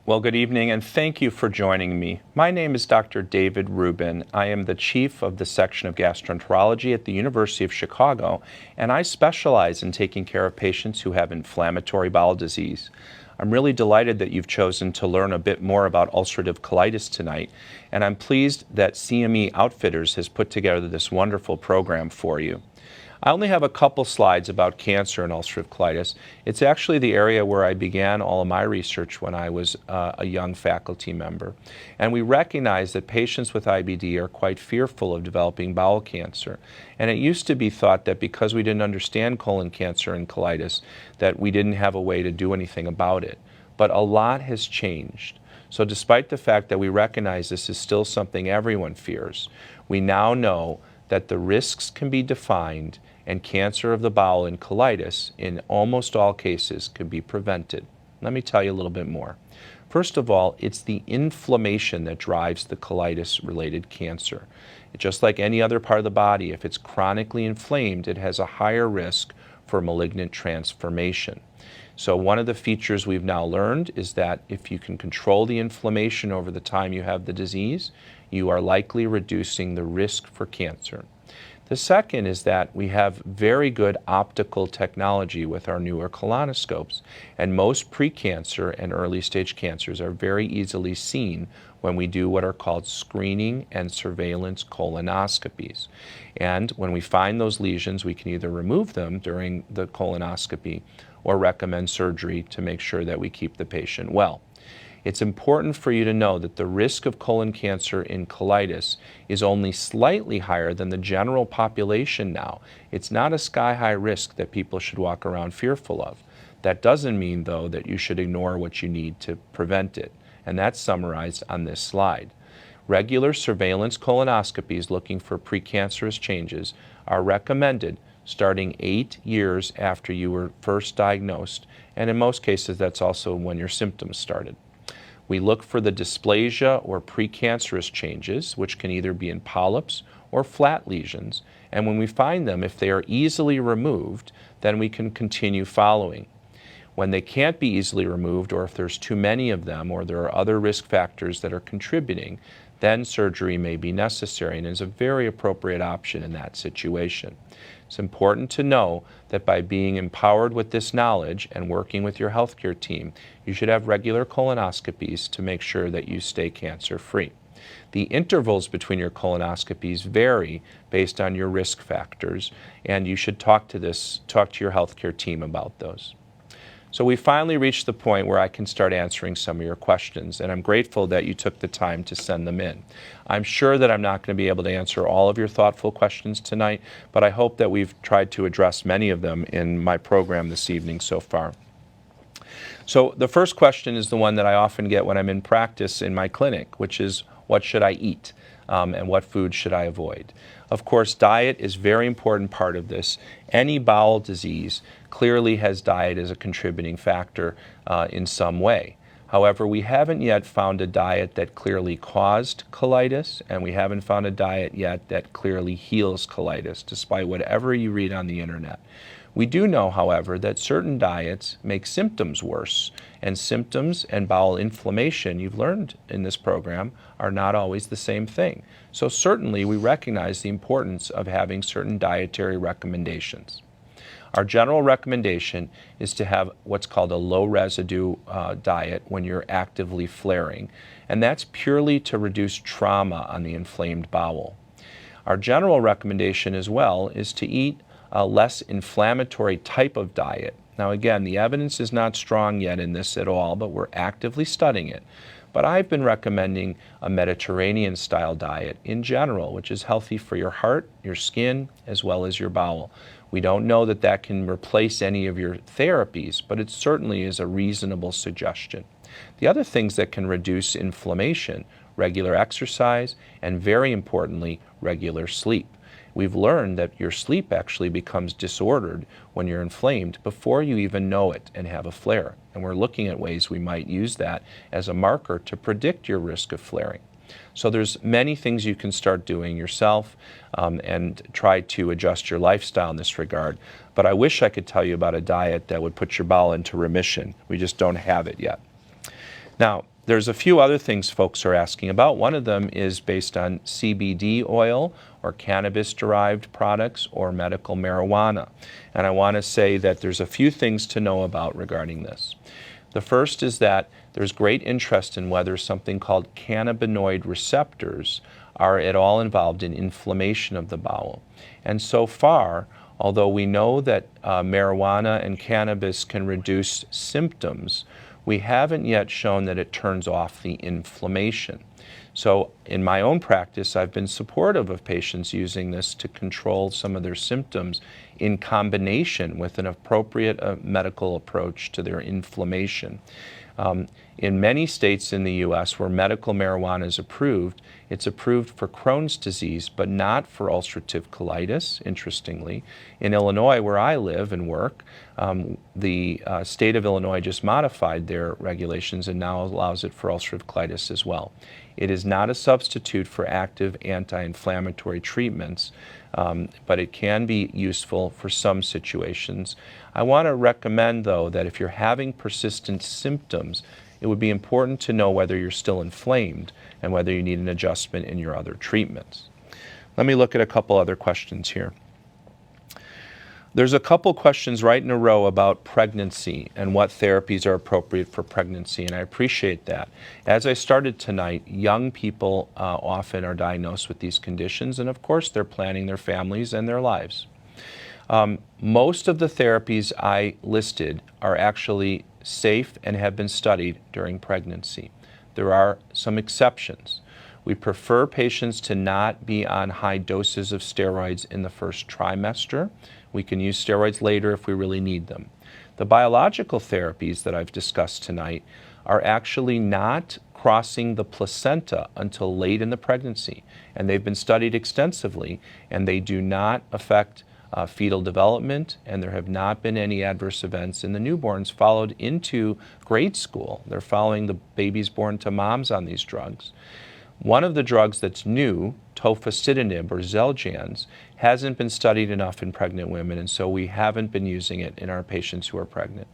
Well, good evening, and thank you for joining me. My name is Dr. David Rubin. I am the chief of the section of gastroenterology at the University of Chicago, and I specialize in taking care of patients who have inflammatory bowel disease. I'm really delighted that you've chosen to learn a bit more about ulcerative colitis tonight, and I'm pleased that CME Outfitters has put together this wonderful program for you. I only have a couple slides about cancer and ulcerative colitis. It's actually the area where I began all of my research when I was a young faculty member. And we recognize that patients with IBD are quite fearful of developing bowel cancer. And it used to be thought that because we didn't understand colon cancer and colitis, that we didn't have a way to do anything about it. But a lot has changed. So despite the fact that we recognize this is still something everyone fears, we now know that the risks can be defined and cancer of the bowel and colitis, in almost all cases, can be prevented. Let me tell you a little bit more. First of all, it's the inflammation that drives the colitis-related cancer. Just like any other part of the body, if it's chronically inflamed, it has a higher risk for malignant transformation. So one of the features we've now learned is that if you can control the inflammation over the time you have the disease, you are likely reducing the risk for cancer. The second is that we have very good optical technology with our newer colonoscopes, and most precancer and early stage cancers are very easily seen when we do what are called screening and surveillance colonoscopies. And when we find those lesions, we can either remove them during the colonoscopy or recommend surgery to make sure that we keep the patient well. It's important for you to know that the risk of colon cancer in colitis is only slightly higher than the general population now. It's not a sky-high risk that people should walk around fearful of. That doesn't mean, though, that you should ignore what you need to prevent it, and that's summarized on this slide. Regular surveillance colonoscopies looking for precancerous changes are recommended starting 8 years after you were first diagnosed, and in most cases that's also when your symptoms started. We look for the dysplasia or precancerous changes, which can either be in polyps or flat lesions. And when we find them, if they are easily removed, then we can continue following. When they can't be easily removed, or if there's too many of them, or there are other risk factors that are contributing, then surgery may be necessary and is a very appropriate option in that situation. It's important to know that by being empowered with this knowledge and working with your healthcare team, you should have regular colonoscopies to make sure that you stay cancer-free. The intervals between your colonoscopies vary based on your risk factors, and you should talk to your healthcare team about those. So we finally reached the point where I can start answering some of your questions, and I'm grateful that you took the time to send them in. I'm sure that I'm not going to be able to answer all of your thoughtful questions tonight, but I hope that we've tried to address many of them in my program this evening so far. So the first question is the one that I often get when I'm in practice in my clinic, which is, what should I eat? And what food should I avoid? Of course, diet is a very important part of this. Any bowel disease clearly has diet as a contributing factor in some way. However, we haven't yet found a diet that clearly caused colitis, and we haven't found a diet yet that clearly heals colitis, despite whatever you read on the internet. We do know, however, that certain diets make symptoms worse, and symptoms and bowel inflammation, you've learned in this program, are not always the same thing. So certainly we recognize the importance of having certain dietary recommendations. Our general recommendation is to have what's called a low residue diet when you're actively flaring, and that's purely to reduce trauma on the inflamed bowel. Our general recommendation as well is to eat a less inflammatory type of diet. Now again, the evidence is not strong yet in this at all, but we're actively studying it. But I've been recommending a Mediterranean-style diet in general, which is healthy for your heart, your skin, as well as your bowel. We don't know that that can replace any of your therapies, but it certainly is a reasonable suggestion. The other things that can reduce inflammation, regular exercise, and very importantly, regular sleep. We've learned that your sleep actually becomes disordered when you're inflamed before you even know it and have a flare. And we're looking at ways we might use that as a marker to predict your risk of flaring. So there's many things you can start doing yourself and try to adjust your lifestyle in this regard. But I wish I could tell you about a diet that would put your bowel into remission. We just don't have it yet. Now, There's a few other things folks are asking about. One of them is based on CBD oil or cannabis-derived products or medical marijuana. And I want to say that there's a few things to know about regarding this. The first is that there's great interest in whether something called cannabinoid receptors are at all involved in inflammation of the bowel. And so far, although we know that marijuana and cannabis can reduce symptoms, we haven't yet shown that it turns off the inflammation. So in my own practice, I've been supportive of patients using this to control some of their symptoms in combination with an appropriate medical approach to their inflammation. In many states in the U.S. where medical marijuana is approved, it's approved for Crohn's disease, but not for ulcerative colitis, interestingly. In Illinois, where I live and work, the state of Illinois just modified their regulations and now allows it for ulcerative colitis as well. It is not a substitute for active anti-inflammatory treatments, but it can be useful for some situations. I want to recommend, though, that if you're having persistent symptoms, it would be important to know whether you're still inflamed and whether you need an adjustment in your other treatments. Let me look at a couple other questions here. There's a couple questions right in a row about pregnancy and what therapies are appropriate for pregnancy, and I appreciate that. As I started tonight, young people often are diagnosed with these conditions, and of course they're planning their families and their lives. Most of the therapies I listed are actually safe and have been studied during pregnancy. There are some exceptions. We prefer patients to not be on high doses of steroids in the first trimester. We can use steroids later if we really need them. The biological therapies that I've discussed tonight are actually not crossing the placenta until late in the pregnancy, and they've been studied extensively, and they do not affect fetal development, and there have not been any adverse events in the newborns followed into grade school. They're following the babies born to moms on these drugs. One of the drugs that's new, tofacitinib or Xeljanz, hasn't been studied enough in pregnant women, and so we haven't been using it in our patients who are pregnant.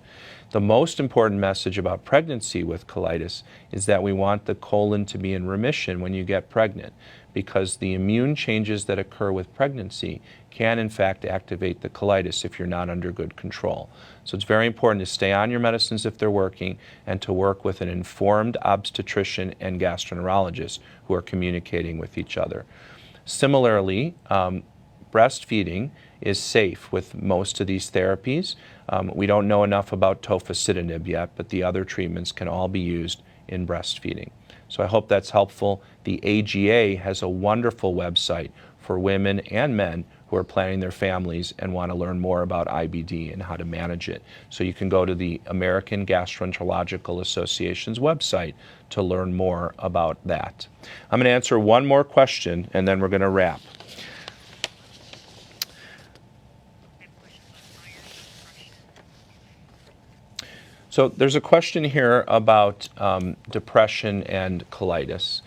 The most important message about pregnancy with colitis is that we want the colon to be in remission when you get pregnant, because the immune changes that occur with pregnancy can in fact activate the colitis if you're not under good control. So it's very important to stay on your medicines if they're working and to work with an informed obstetrician and gastroenterologist who are communicating with each other. Similarly, breastfeeding is safe with most of these therapies. We don't know enough about tofacitinib yet, but the other treatments can all be used in breastfeeding. So I hope that's helpful. The AGA has a wonderful website for women and men who are planning their families and want to learn more about IBD and how to manage it. So you can go to the American Gastroenterological Association's website to learn more about that. I'm going to answer one more question and then we're going to wrap. So there's a question here about depression and colitis.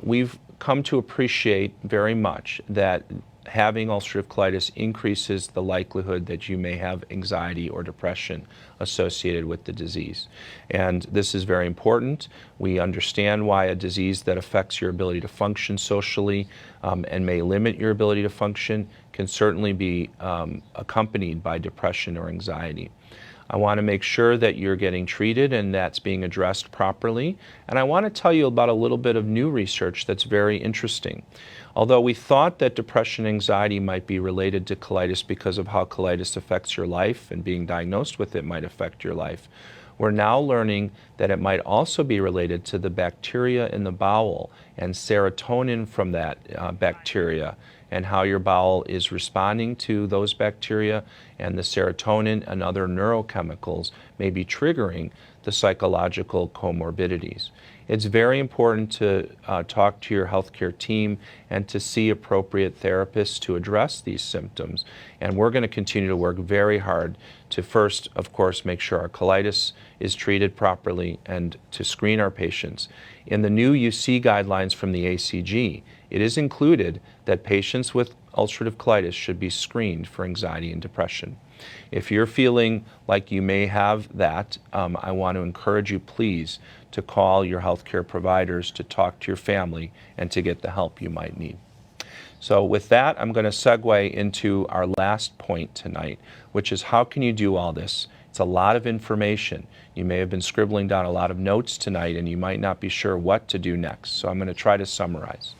We've come to appreciate very much that having ulcerative colitis increases the likelihood that you may have anxiety or depression associated with the disease. And this is very important. We understand why a disease that affects your ability to function socially and may limit your ability to function can certainly be accompanied by depression or anxiety. I want to make sure that you're getting treated and that's being addressed properly. And I want to tell you about a little bit of new research that's very interesting. Although we thought that depression and anxiety might be related to colitis because of how colitis affects your life and being diagnosed with it might affect your life, we're now learning that it might also be related to the bacteria in the bowel and serotonin from that bacteria and how your bowel is responding to those bacteria, and the serotonin and other neurochemicals may be triggering the psychological comorbidities. It's very important to talk to your healthcare team and to see appropriate therapists to address these symptoms. And we're going to continue to work very hard to first, of course, make sure our colitis is treated properly and to screen our patients. In the new UC guidelines from the ACG, it is included that patients with ulcerative colitis should be screened for anxiety and depression. If you're feeling like you may have that, I want to encourage you, please, to call your healthcare providers, to talk to your family, and to get the help you might need. So with that, I'm going to segue into our last point tonight, which is how can you do all this? It's a lot of information. You may have been scribbling down a lot of notes tonight and you might not be sure what to do next. So I'm going to try to summarize.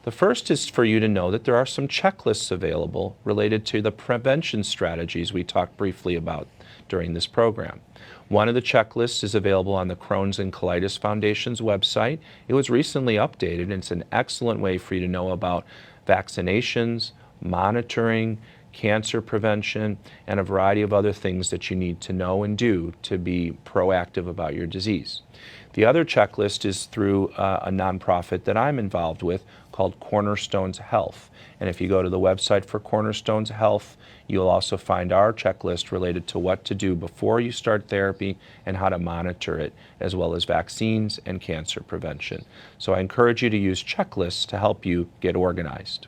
The first is for you to know that there are some checklists available related to the prevention strategies we talked briefly about during this program. One of the checklists is available on the Crohn's and Colitis Foundation's website. It was recently updated and it's an excellent way for you to know about vaccinations, monitoring, cancer prevention, and a variety of other things that you need to know and do to be proactive about your disease. The other checklist is through a nonprofit that I'm involved with called Cornerstones Health. And if you go to the website for Cornerstones Health, you'll also find our checklist related to what to do before you start therapy and how to monitor it, as well as vaccines and cancer prevention. So I encourage you to use checklists to help you get organized.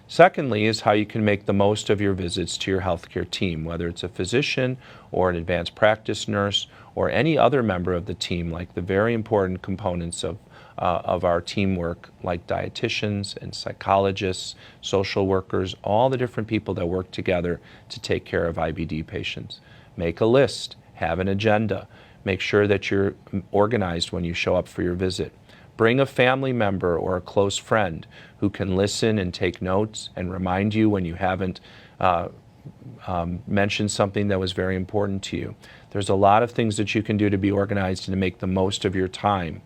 Secondly is how you can make the most of your visits to your healthcare team, whether it's a physician or an advanced practice nurse or any other member of the team, like the very important components of our teamwork, like dietitians and psychologists, social workers, all the different people that work together to take care of IBD patients. Make a list, have an agenda, make sure that you're organized when you show up for your visit. Bring a family member or a close friend who can listen and take notes and remind you when you haven't mentioned something that was very important to you. There's a lot of things that you can do to be organized and to make the most of your time.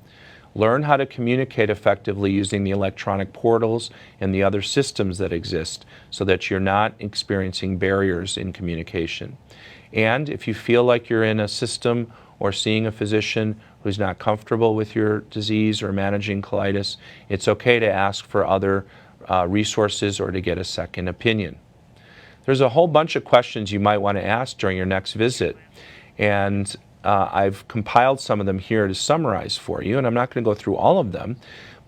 Learn how to communicate effectively using the electronic portals and the other systems that exist so that you're not experiencing barriers in communication. And if you feel like you're in a system or seeing a physician who's not comfortable with your disease or managing colitis, it's okay to ask for other resources or to get a second opinion. There's a whole bunch of questions you might want to ask during your next visit, and I've compiled some of them here to summarize for you, and I'm not going to go through all of them,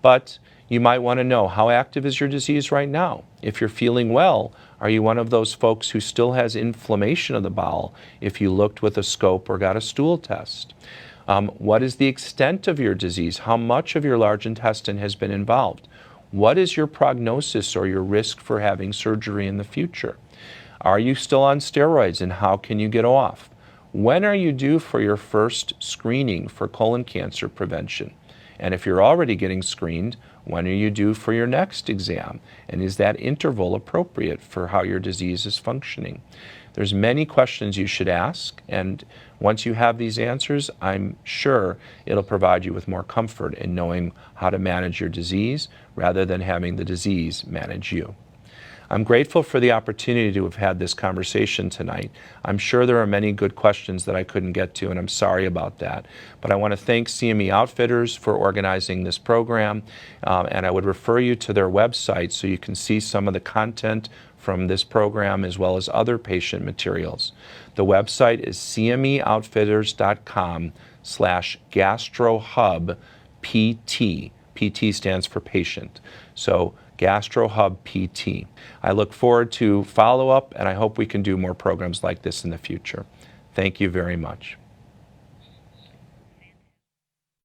but you might want to know, how active is your disease right now? If you're feeling well, are you one of those folks who still has inflammation of the bowel if you looked with a scope or got a stool test? What is the extent of your disease? How much of your large intestine has been involved? What is your prognosis or your risk for having surgery in the future? Are you still on steroids, and how can you get off? When are you due for your first screening for colon cancer prevention? And if you're already getting screened, when are you due for your next exam? And is that interval appropriate for how your disease is functioning? There's many questions you should ask, and once you have these answers, I'm sure it'll provide you with more comfort in knowing how to manage your disease rather than having the disease manage you. I'm grateful for the opportunity to have had this conversation tonight. I'm sure there are many good questions that I couldn't get to, and I'm sorry about that. But I want to thank CME Outfitters for organizing this program, and I would refer you to their website so you can see some of the content from this program as well as other patient materials. The website is cmeoutfitters.com/gastrohubpt. PT stands for patient. So GastroHub PT. I look forward to follow-up, and I hope we can do more programs like this in the future. Thank you very much.